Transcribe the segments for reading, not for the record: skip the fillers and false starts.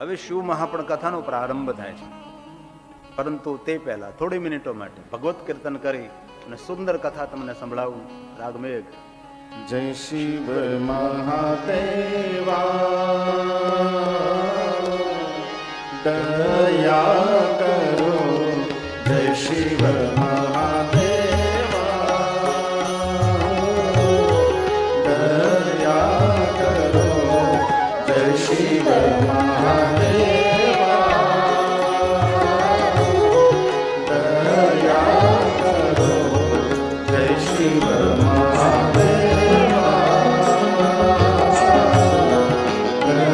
હવે શિવ મહાપણ કથાનો પ્રારંભ થાય છે, પરંતુ તે પહેલા થોડી મિનિટો માટે ભગવત કીર્તન કરી અને સુંદર કથા તમને સંભળાવું. રાગમેઘ. જય શિવ મહાદેવા દયા કરો, જય શિવ મહાદેવા દયા કરો, જય શિવ મહાદેવા દયા કરો, જય શિવ મહાદેવા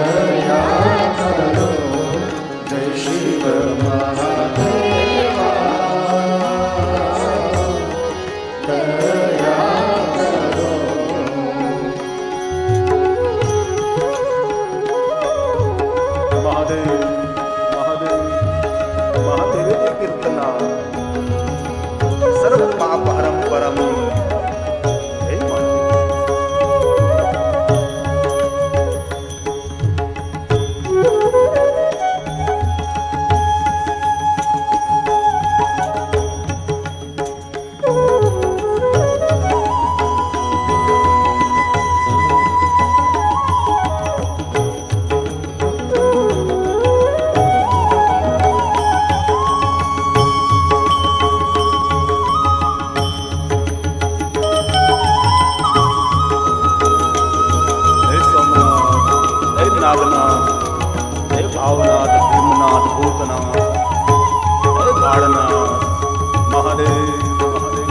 દયા કરો, જય શિવ મહાદેવા દયા કરો. મહાદેવ મહાદેવ મહાદેવ કીર્તના સર્વ પાપ હરમ પરમ. હે નાગનાથ, હે ભાવનાથ, ભીમનાથ, ભૂતનાથ, હે કાળનાથ, મહાદેવ મહાદેવ.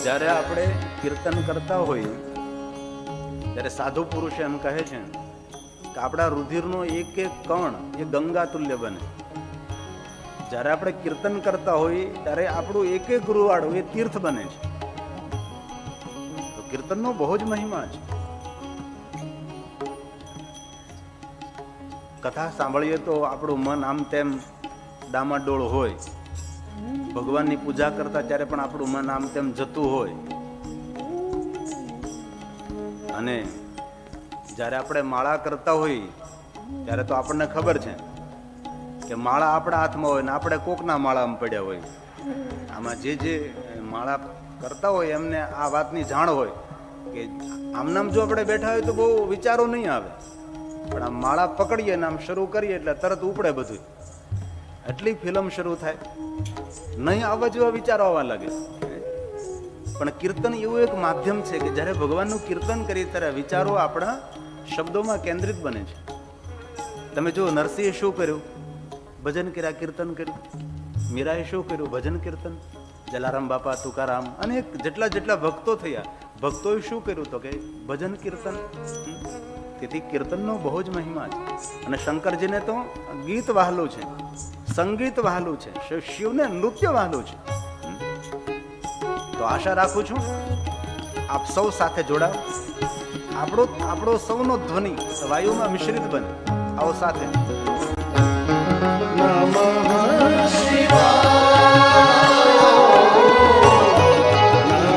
જ્યારે આપણે કીર્તન કરતા હોઈએ ત્યારે સાધુ પુરુષ એમ કહે છે કે આપણા રુધિરનો એક એક કણ એ ગંગા તુલ્ય બને. જ્યારે આપણે કીર્તન કરતા હોઈએ ત્યારે આપણું એક એક રૂવાડું એ તીર્થ બને છે. તો કીર્તનનો બહુ જ મહિમા છે. કથા સાંભળીએ તો આપણું મન આમ તેમ ડામાડોળ હોય. ભગવાનની પૂજા કરતા ત્યારે પણ આપણું મન આમ તેમ જતું હોય. અને જ્યારે આપણે માળા કરતા હોઈએ ત્યારે તો આપણને ખબર છે કે માળા આપણા હાથમાં હોય ને આપણે કોકના માળામાં પડ્યા હોય. આમાં જે માળા કરતા હોય એમને આ વાતની જાણ હોય કે આમનામ જો આપણે બેઠા હોય તો બહુ વિચારો નહીં આવે, પણ આમ માળા પકડીએ ને આમ શરૂ કરીએ એટલે તરત ઉપડે બધું. એટલી ફિલ્મ શરૂ થાય, નહીં આવવા જેવા વિચારો આવવા લાગે. પણ કીર્તન એવું એક માધ્યમ છે કે જ્યારે ભગવાનનું કીર્તન કરીએ ત્યારે વિચારો આપણા શબ્દોમાં કેન્દ્રિત બને છે. તમે જુઓ, નરસિંહે શું કર્યું? ભજન કર્યા, કીર્તન કર્યું. મીરાએ શું કર્યું? ભજન કીર્તન. જલારામ બાપા, તુકારામ અને જેટલા જેટલા ભક્તો થયા, ભક્તોએ શું કર્યું? તો કે ભજન કીર્તન. તેથી કીર્તનનો બહુ જ મહિમા છે. અને શંકરજીને તો ગીત વહાલું છે, સંગીત વહાલું છે, શિવને નૃત્ય વહાલું છે. તો આશા રાખું છું આપ સૌ સાથે જોડાવ. આપણો સૌનો ધ્વનિ વાયુમાં મિશ્રિત બને. આવો સાથે. નમઃ શિવાય,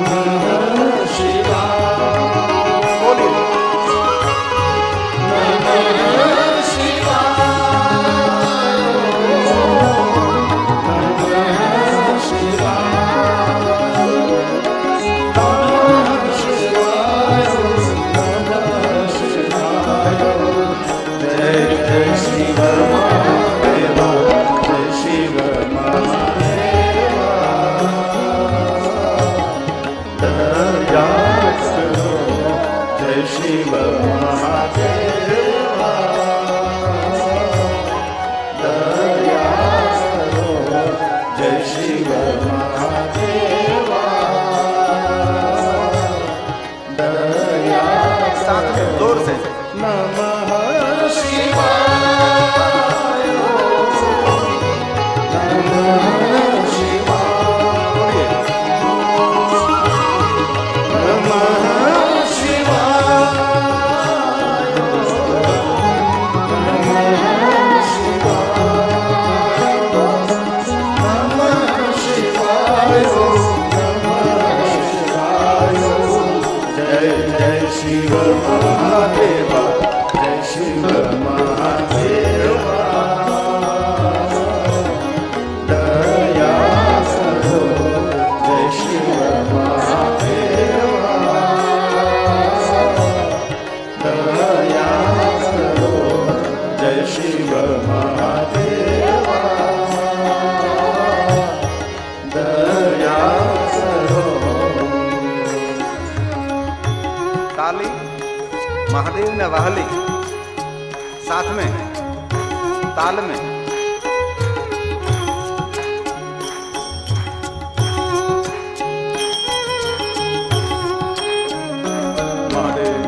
નમઃ શિવાય, બોલીએ. નમઃ શિવાય, નમઃ महादेव ने वाहली साथ में ताल में. महादेव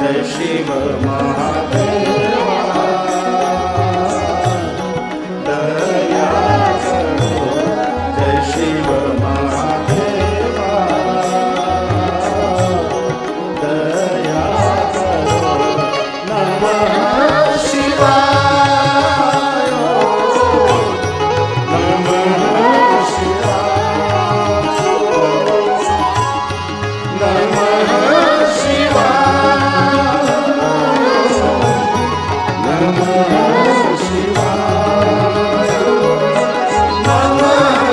જય શિવ મહાદેવા દયા કરો જય શિવ મહાદેવા દયા કરો નમઃ શિવાય નમઃ શિવાય નમઃ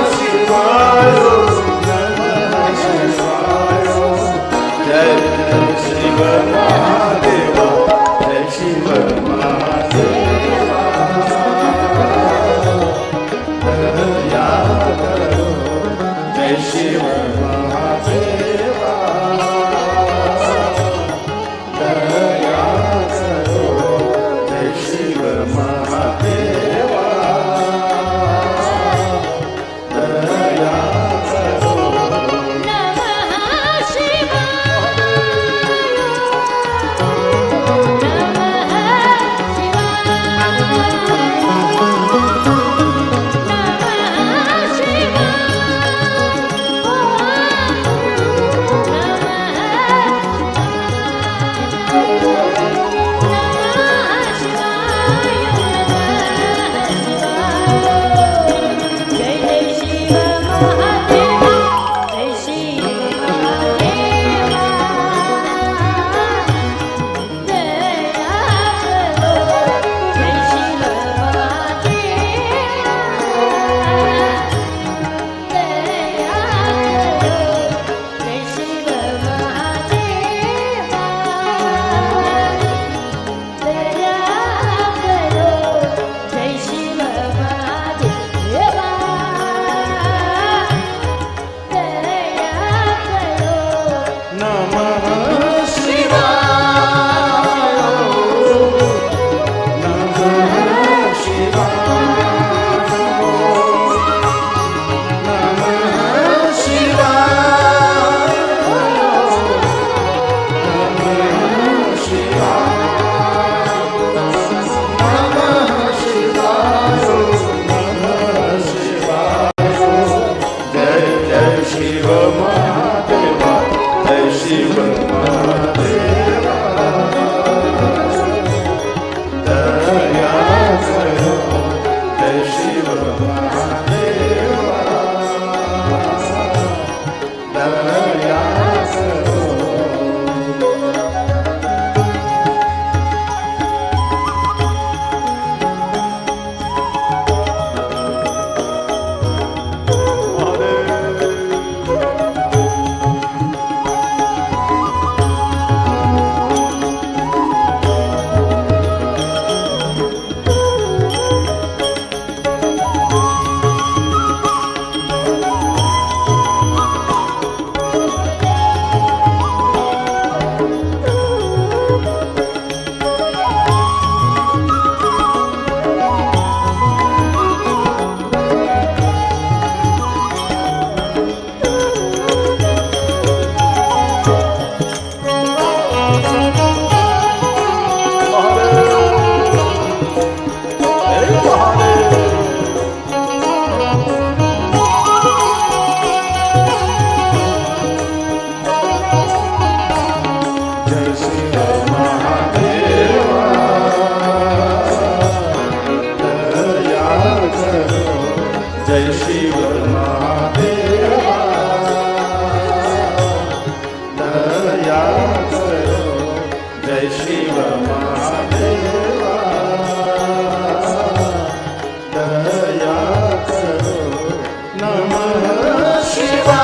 Namah Shivaya.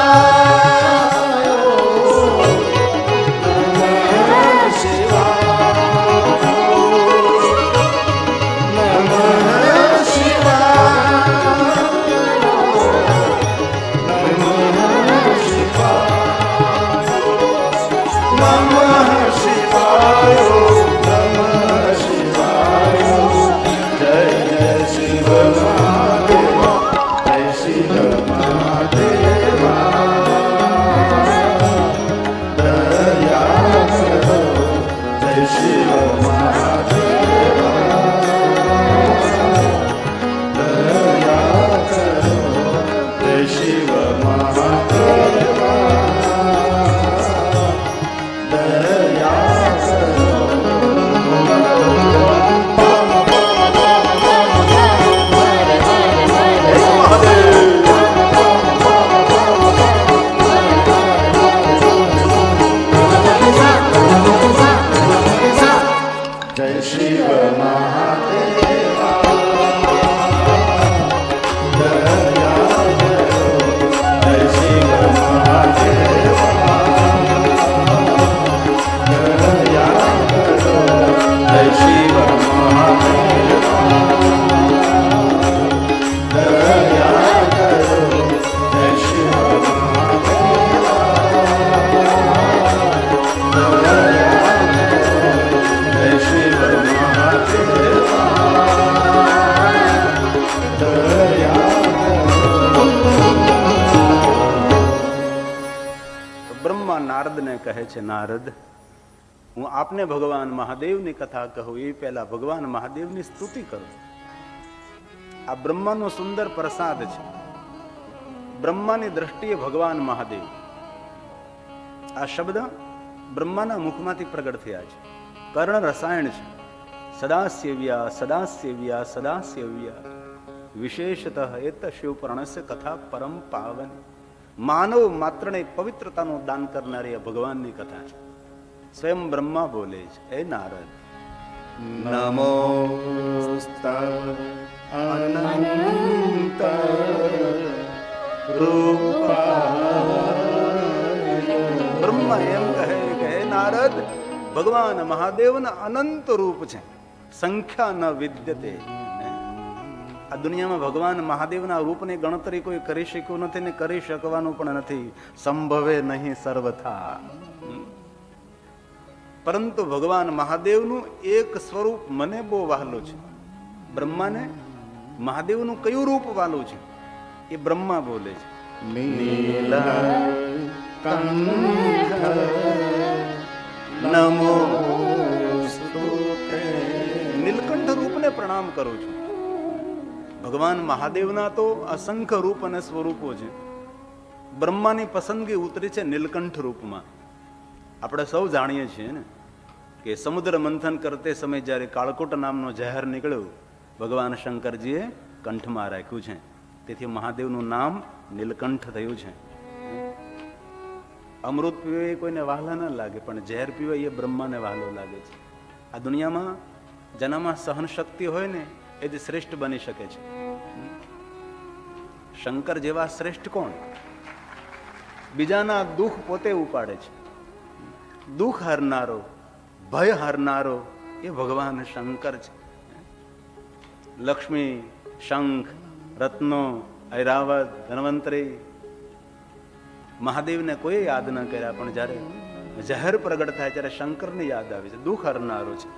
શિવ મહાદેવા દયા કરો જય શિવ મહાદેવા દયા કરો જય શિવ મહાદેવા દયા કરો જય શિવ મહાદેવા દયા કરો જય શિવ મહાદેવા દયા કરો જય શિવ બ્રહ્મા નારદને કહે છે, નારદ, હું આપને ભગવાન મહાદેવની કથા કહું એ પહેલા ભગવાન મહાદેવની સ્તુતિ કરું. આ બ્રહ્માનો સુંદર પ્રસાદ છે. બ્રહ્માની દ્રષ્ટિએ ભગવાન મહાદેવ, આ શબ્દ બ્રહ્માના મુખમાંથી પ્રગટ થયા છે. કર્ણ રસાયણ છે. સદાસ્યવ્યા સદાસ્યવ્યા સદાસ્યવ્યા વિશેષતઃ એત શિવપુરાણસ્ય કથા પરમ પાવન. માનવ માત્રને પવિત્રતાનું દાન કરનારી આ ભગવાનની કથા છે. સ્વયં બ્રહ્મા બોલે છે, હે નારદ, નમો અનંત રૂપાય. બ્રહ્મા એમ કહે કે હે નારદ, ભગવાન મહાદેવના અનંત રૂપ છે, સંખ્યા ન વિદ્યતે. આ દુનિયામાં ભગવાન મહાદેવના રૂપની ગણતરી કોઈ કરી શક્યું નથી ને કરી શકવાનું પણ નથી. સંભવે નહીં સર્વથા. પરંતુ ભગવાન મહાદેવનું એક સ્વરૂપ મને બહુ વહાલું છે. બ્રહ્માને મહાદેવનું કયું રૂપ વહાલું છે એ બ્રહ્મા બોલે છે. નીલકંઠ નમો સ્તુતે. નીલકંઠ રૂપને પ્રણામ કરું છું. ભગવાન મહાદેવના તો અસંખ્ય રૂપ અને સ્વરૂપો છે. બ્રહ્માની પસંદગી ઉતરી છે નીલકંઠ રૂપમાં. આપણે સૌ જાણીએ છીએ ને કે સમુદ્ર મંથન કરતે સમય જ્યારે કાળકોટ નામનો ઝેર નીકળ્યો, ભગવાન શંકરજીએ કંઠમાં રાખ્યું છે. તેથી મહાદેવનું નામ નીલકંઠ થયું છે. અમૃત પીવે એ કોઈને વહાલા ન લાગે, પણ ઝેર પીવે એ બ્રહ્માને વહાલો લાગે છે. આ દુનિયામાં જેનામાં સહન શક્તિ હોય ને એ જ શ્રેષ્ઠ બની શકે છે. શંકર જેવા શ્રેષ્ઠ કોણ? બીજાના દુઃખ પોતે ઉપાડે છે. દુઃખ હારનારો, ભય હારનારો એ ભગવાન શંકર છે. લક્ષ્મી, શંખ, રત્નો, ઐરાવત, ધન્વંતરી, મહાદેવને કોઈ યાદ ન કર્યા, પણ જ્યારે ઝહેર પ્રગટ થાય ત્યારે શંકરને યાદ આવે છે. દુઃખ હરનારો છે.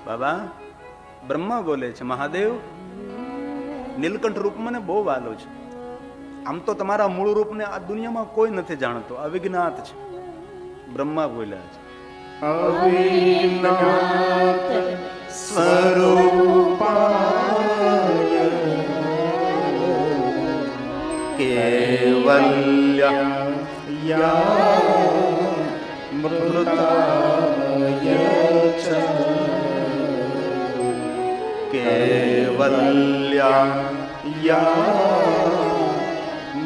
બાબા બ્રહ્મા બોલે છે, મહાદેવ નીલકંઠ રૂપ મને બહુ વાલો છે. આમ તો તમારા મૂળ રૂપને આ દુનિયામાં કોઈ નથી જાણતો, અવિજ્ઞાત છે. બ્રહ્મા બોલ્યા છે, અવિજ્ઞાત સ્વરૂપાય કેવલ્ય મૃતાય ચ કેવલ્ય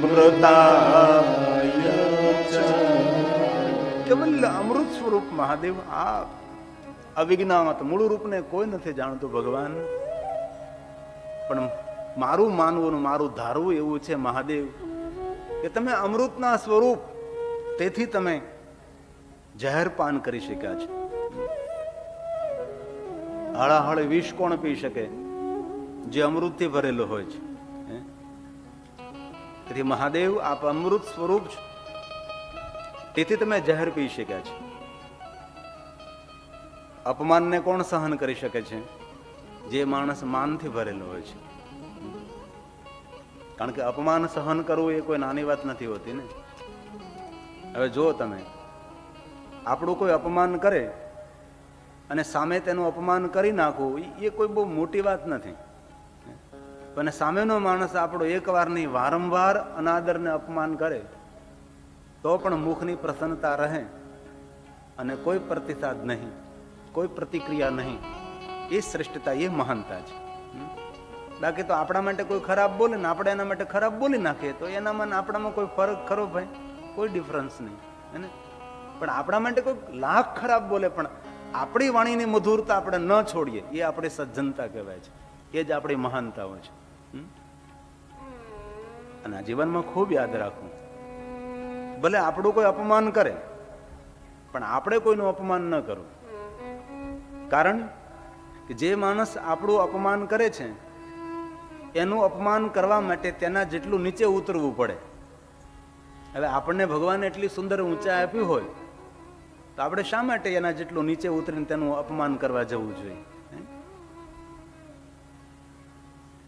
મૃતાય ચ. કેવલ અમૃત સ્વરૂપ મહાદેવ, આ અવિજ્ઞાત મૂળ રૂપને કોઈ નથી જાણતું ભગવાન. પણ મારું માનવું, મારું ધારવું એવું છે મહાદેવ કે તમે અમૃતના સ્વરૂપ, તેથી તમે ઝેર પાન કરી શક્યા છે. હળાહળ વિષ કોણ પી શકે જે અમૃતથી ભરેલો હોય છે? તેથી મહાદેવ આપ અમૃત સ્વરૂપ છો, તેથી તમે ઝેર પી શક્યા છે. અપમાનને કોણ સહન કરી શકે છે? જે માણસ માનથી ભરેલો હોય છે. કારણ કે અપમાન સહન કરવું એ કોઈ નાની વાત નથી હોતી ને. હવે જો તમે આપણું કોઈ અપમાન કરે અને સામે તેનું અપમાન કરી નાખવું એ કોઈ બહુ મોટી વાત નથી. અને સામેનો માણસ આપણો એકવાર નહીં વારંવાર અનાદરને અપમાન કરે તો પણ મુખની પ્રસન્નતા રહે અને કોઈ પ્રતિસાદ નહીં, કોઈ પ્રતિક્રિયા નહીં, એ શ્રેષ્ઠતા, એ મહાનતા છે. બાકી તો આપણા માટે કોઈ ખરાબ બોલે ને આપણે એના માટે ખરાબ બોલી નાખીએ તો એનામાં ને આપણામાં કોઈ ફરક ખરો ભાઈ? કોઈ ડિફરન્સ નહીં, હે ને? પણ આપણા માટે કોઈ લાખ ખરાબ બોલે પણ આપણી વાણીની મધુરતા આપણે ન છોડીએ, એ આપણી સજ્જનતા કહેવાય છે, એ જ આપણી મહાનતાઓ છે. અને આ જીવનમાં ખૂબ યાદ રાખવું, ભલે આપણું કોઈ અપમાન કરે પણ આપણે કોઈનું અપમાન ન કરવું. કારણ કે જે માણસ આપણું અપમાન કરે છે એનું અપમાન કરવા માટે તેના જેટલું નીચે ઉતરવું પડે. હવે આપણને ભગવાને એટલી સુંદર ઊંચાઈ આપી હોય તો આપણે શા માટે એના જેટલું નીચે ઉતરીને તેનું અપમાન કરવા જવું જોઈએ?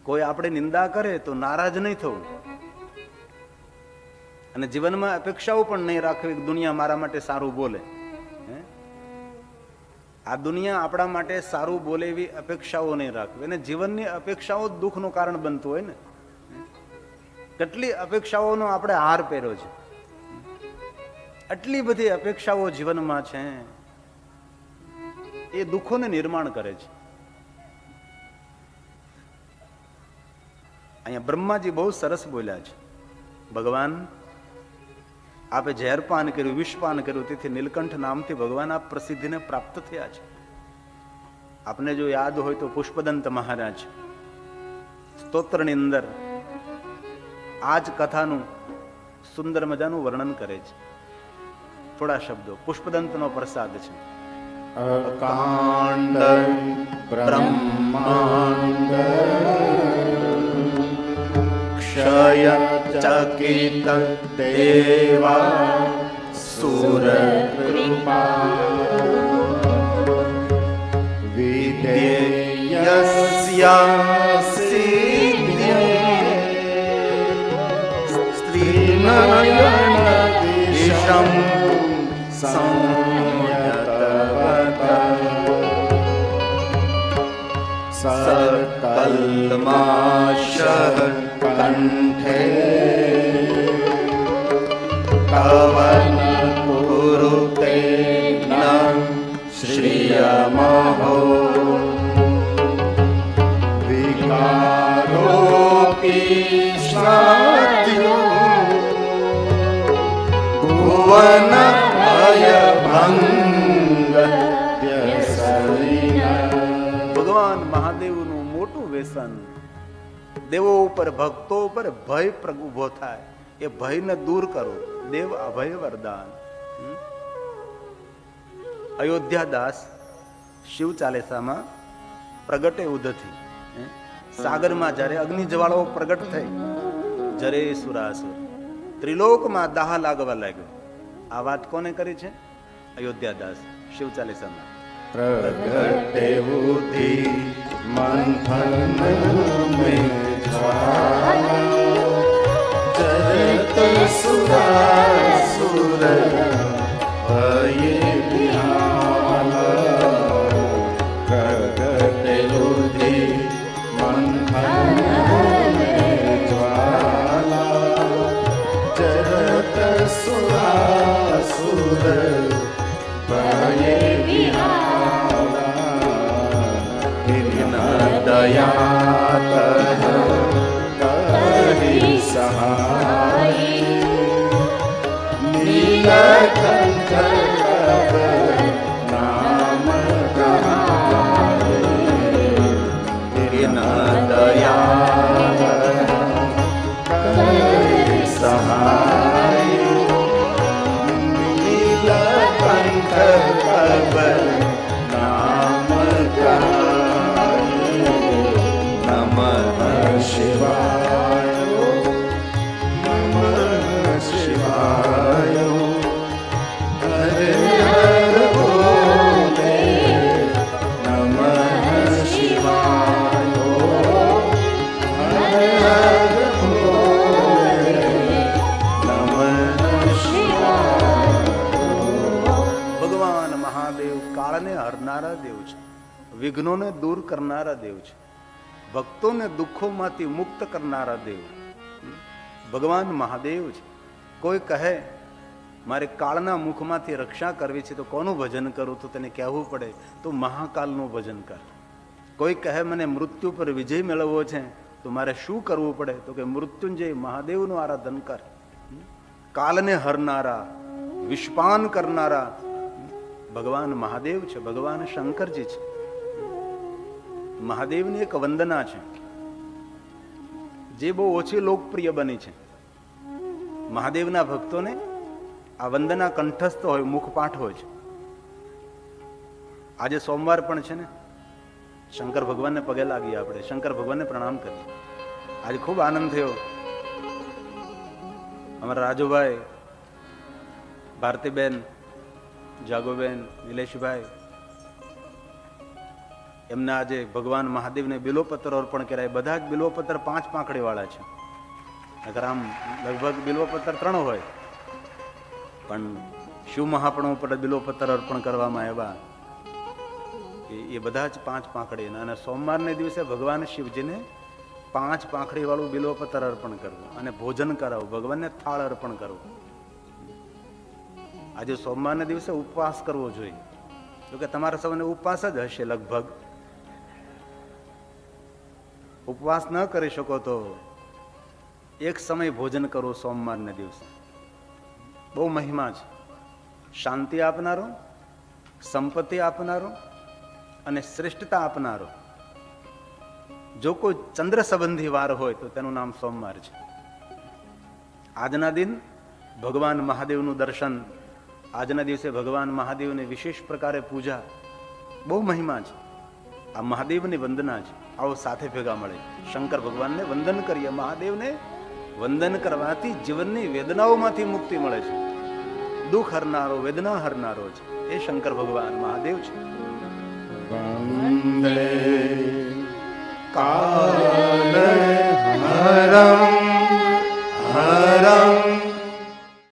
કોઈ આપણે નિંદા કરે તો નારાજ નહીં થવું, અને જીવનમાં અપેક્ષાઓ પણ નહીં રાખવી કે દુનિયા મારા માટે સારું બોલે. આ દુનિયા આપણા માટે સારું બોલે એવી અપેક્ષાઓ નહીં રાખવી. અને જીવનની અપેક્ષાઓ દુઃખનું કારણ બનતું હોય ને. કેટલી અપેક્ષાઓનો આપણે હાર પહેર્યો છે, આટલી બધી અપેક્ષાઓ જીવનમાં છે, એ દુઃખોને નિર્માણ કરે છે. અહીંયા બ્રહ્માજી બહુ સરસ બોલ્યા છે, ભગવાન આપે ઝેરપાન કર્યું, વિષપાન કર્યું, તેથી નીલકંઠ નામથી ભગવાન આપ પ્રસિદ્ધિને પ્રાપ્ત થયા છે. આપને જો યાદ હોય તો પુષ્પદંત મહારાજ સ્તોત્રની અંદર આ જ કથાનું સુંદર મજાનું વર્ણન કરે છે. થોડા શબ્દો, પુષ્પદંતનો પ્રસાદ છે. અકાંડ બ્રહ્માંડ ક્ષય ચકિત દેવા સુર કૃપા વિધેયસ્ય સિદ્ધ્યે સ્ત્રીનયન દિશમ સંયતવત સકલ્માશ કંઠે કવન કુરુતે ન શ્રિયમહો વિકારોપી સાધ્યો ભુવન ભગવાન મહાદેવનું મોટું વ્યસન, દેવો ઉપર ભક્તો ઉપર ભય ઉભો થાય, એ ભયને દૂર કરો. દેવ અભય વરદાન. અયોધ્યાદાસ શિવ ચાલીસામાં પ્રગટે ઉદથી, સાગરમાં જ્યારે અગ્નિ જ્વાળાઓ પ્રગટ થઈ, જરે સુરાસુર, ત્રિલોકમાં દાહ લાગવા લાગ્યો. આ વાત કોને કરી છે? અયોધ્યાદાસ શિવ ચાલીસામાં. પ્રગટે ઉધિ મંથન મેં જરત સુરાસુર ભયે વિહાલા. પ્રગટે ઉધિ મંથન મેં જ્વાલા જરત સુરાસુર ભયે દયાત કરી સહાય નીલકંઠ હરનારા દેવ છે, વિઘ્નોને દૂર કરનારા દેવ છે, ભક્તોને દુઃખોમાંથી મુક્ત કરનારા દેવ ભગવાન મહાદેવ છે. કોઈ કહે મારે કાળના મુખમાંથી રક્ષા કરવી છે તો કોનું ભજન કરું? તો તેને કહેવું પડે તો મહાકાલનું ભજન કર. કોઈ કહે મને મૃત્યુ પર વિજય મેળવવો છે તો મારે શું કરવું પડે? તો કે મૃત્યુંજય મહાદેવનું આરાધન કર. કાલને હરનારા, વિષપાન કરનારા ભગવાન મહાદેવ છે, ભગવાન શંકરજી છે. મહાદેવની એક વંદના છે જે બહુ ઓછી લોકપ્રિય બની છે. મહાદેવના ભક્તોને આ વંદના કંઠસ્થ હોય, મુખપાઠ હોય છે. આજે સોમવાર પણ છે ને, શંકર ભગવાનને પગે લાગીએ, આપણે શંકર ભગવાનને પ્રણામ કરીએ. આજે ખૂબ આનંદ થયો. અમારા રાજુભાઈ, ભારતીબેન, જાગોબેન, નિલેશભાઈ એમને આજે ભગવાન મહાદેવને બિલોપત્ર અર્પણ કરાય. બધા જ બિલોપત્ર 5 પાંખડી વાળા છે. નકર આમ લગભગ બિલોપત્ર 3 હોય, પણ શિવ મહાપ્રભુ ઉપર બિલોપત્ર અર્પણ કરવામાં આવ્યા એ બધા જ 5 પાંખડી. અને સોમવારને દિવસે ભગવાન શિવજીને 5 પાંખડી વાળું બિલોપત્ર અર્પણ કરવું અને ભોજન કરાવવું, ભગવાનને થાળ અર્પણ કરવું. આજે સોમવારના દિવસે ઉપવાસ કરવો જોઈએ. જો કે તમારા સૌને ઉપવાસ જ હશે લગભગ. ઉપવાસ ન કરી શકો તો એક સમય ભોજન કરવું સોમવારને દિવસે. બહુ મહિમા છે. શાંતિ આપનારો, સંપત્તિ આપનારો અને શ્રેષ્ઠતા આપનારો. જો કોઈ ચંદ્ર સંબંધી વાર હોય તો તેનું નામ સોમવાર છે. આજના દિન ભગવાન મહાદેવનું દર્શન, આજના દિવસે ભગવાન મહાદેવની વિશેષ પ્રકારે પૂજા, બહુ મહિમા છે. આ મહાદેવની વંદના છે. આવો સાથે ભેગા મળે, શંકર ભગવાનને વંદન કરીએ. મહાદેવને વંદન કરવાથી જીવનની વેદનાઓમાંથી મુક્તિ મળે છે. દુઃખ હરનારો, વેદના હરનારો છે એ શંકર ભગવાન મહાદેવ છે. વંદે કાલ હરમ